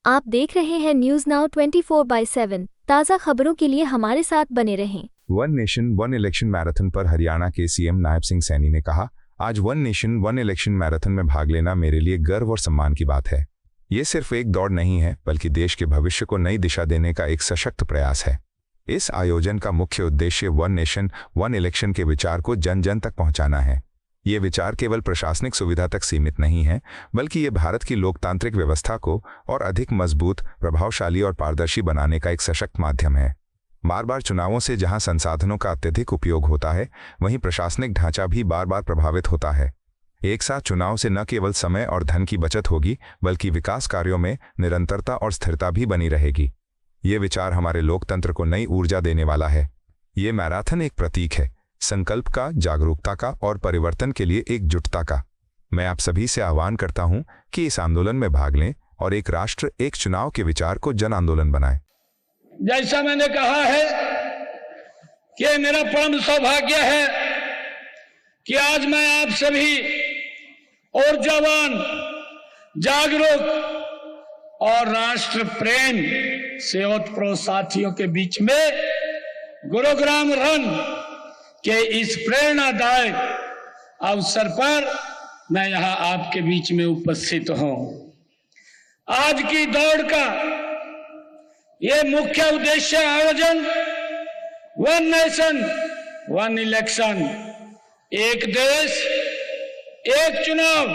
आप देख रहे हैं न्यूज नाउ 24/7 ताज़ा खबरों के लिए हमारे साथ बने रहें। One nation one election marathon पर हरियाणा के सीएम नायब सिंह सैनी ने कहा, आज one nation one election marathon में भाग लेना मेरे लिए गर्व और सम्मान की बात है। ये सिर्फ एक दौड़ नहीं है, बल्कि देश के भविष्य को नई दिशा देने का एक सशक्त प्रयास है। इस आयोजन का मुख्य उद्देश्य वन नेशन वन इलेक्शन के विचार को जन जन तक पहुंचाना है। ये विचार केवल प्रशासनिक सुविधा तक सीमित नहीं है, बल्कि ये भारत की लोकतांत्रिक व्यवस्था को और अधिक मजबूत, प्रभावशाली और पारदर्शी बनाने का एक सशक्त माध्यम है। बार बार चुनावों से जहां संसाधनों का अत्यधिक उपयोग होता है, वहीं प्रशासनिक ढांचा भी बार बार प्रभावित होता है। एक साथ चुनाव से न केवल समय और धन की बचत होगी, बल्कि विकास कार्यों में निरंतरता और स्थिरता भी बनी रहेगी। ये विचार हमारे लोकतंत्र को नई ऊर्जा देने वाला है। ये मैराथन एक प्रतीक है, संकल्प का, जागरूकता का और परिवर्तन के लिए एकजुटता का। मैं आप सभी से आह्वान करता हूं कि इस आंदोलन में भाग लें और एक राष्ट्र एक चुनाव के विचार को जन आंदोलन बनाएं। जैसा मैंने कहा है कि मेरा परम सौभाग्य है कि आज मैं आप सभी ऊर्जावान, जागरूक और राष्ट्र प्रेम से ओतप्रोत साथियों के बीच में गुरुग्राम रन के इस प्रेरणादायक अवसर पर मैं यहां आपके बीच में उपस्थित हूं। आज की दौड़ का ये मुख्य उद्देश्य आयोजन वन नेशन वन इलेक्शन, एक देश एक चुनाव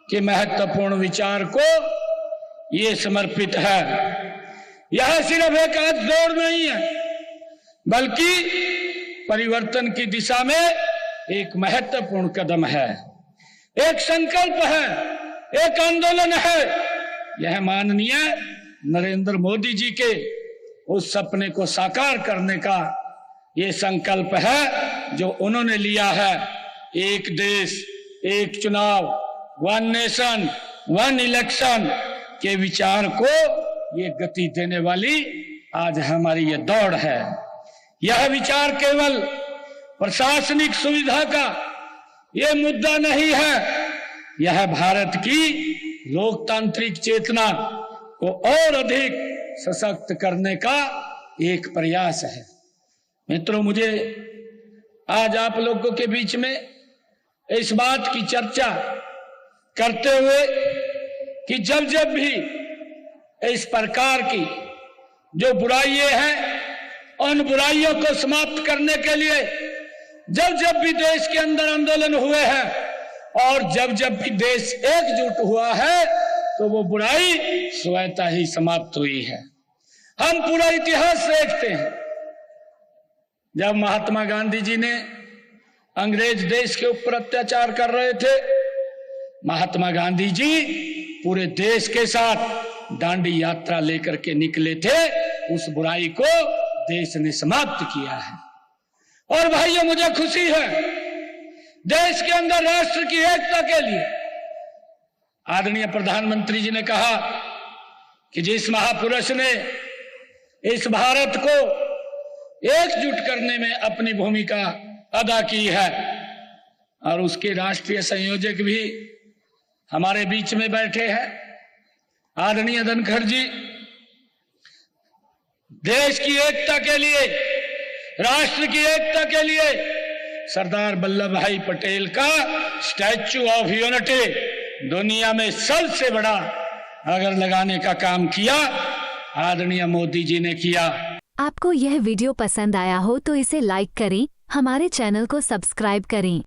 के महत्वपूर्ण विचार को ये समर्पित है। यह सिर्फ एक आज दौड़ नहीं है, बल्कि परिवर्तन की दिशा में एक महत्वपूर्ण कदम है, एक संकल्प है, एक आंदोलन है। यह माननीय नरेंद्र मोदी जी के उस सपने को साकार करने का ये संकल्प है जो उन्होंने लिया है। एक देश एक चुनाव, वन नेशन वन इलेक्शन के विचार को ये गति देने वाली आज हमारी ये दौड़ है। यह विचार केवल प्रशासनिक सुविधा का यह मुद्दा नहीं है, यह भारत की लोकतांत्रिक चेतना को और अधिक सशक्त करने का एक प्रयास है। मित्रों, मुझे आज आप लोगों के बीच में इस बात की चर्चा करते हुए कि जब जब भी इस प्रकार की जो बुराइयां हैं, उन बुराइयों को समाप्त करने के लिए जब जब भी देश के अंदर आंदोलन हुए हैं और जब जब भी देश एकजुट हुआ है, तो वो बुराई स्वतः ही समाप्त हुई है। हम पूरा इतिहास देखते हैं, जब महात्मा गांधी जी ने अंग्रेज देश के ऊपर अत्याचार कर रहे थे, महात्मा गांधी जी पूरे देश के साथ दांडी यात्रा लेकर के निकले थे। उस बुराई को देश ने समाप्त किया है। और भाइयों, मुझे खुशी है देश के अंदर राष्ट्र की एकता के लिए आदरणीय प्रधानमंत्री जी ने कहा कि जिस महापुरुष ने इस भारत को एकजुट करने में अपनी भूमिका अदा की है, और उसके राष्ट्रीय संयोजक भी हमारे बीच में बैठे हैं, आदरणीय धनखड़ जी। देश की एकता के लिए, राष्ट्र की एकता के लिए सरदार वल्लभ भाई पटेल का स्टैच्यू ऑफ यूनिटी दुनिया में सबसे बड़ा अगर लगाने का काम किया, आदरणीय मोदी जी ने किया। आपको यह वीडियो पसंद आया हो तो इसे लाइक करें, हमारे चैनल को सब्सक्राइब करें।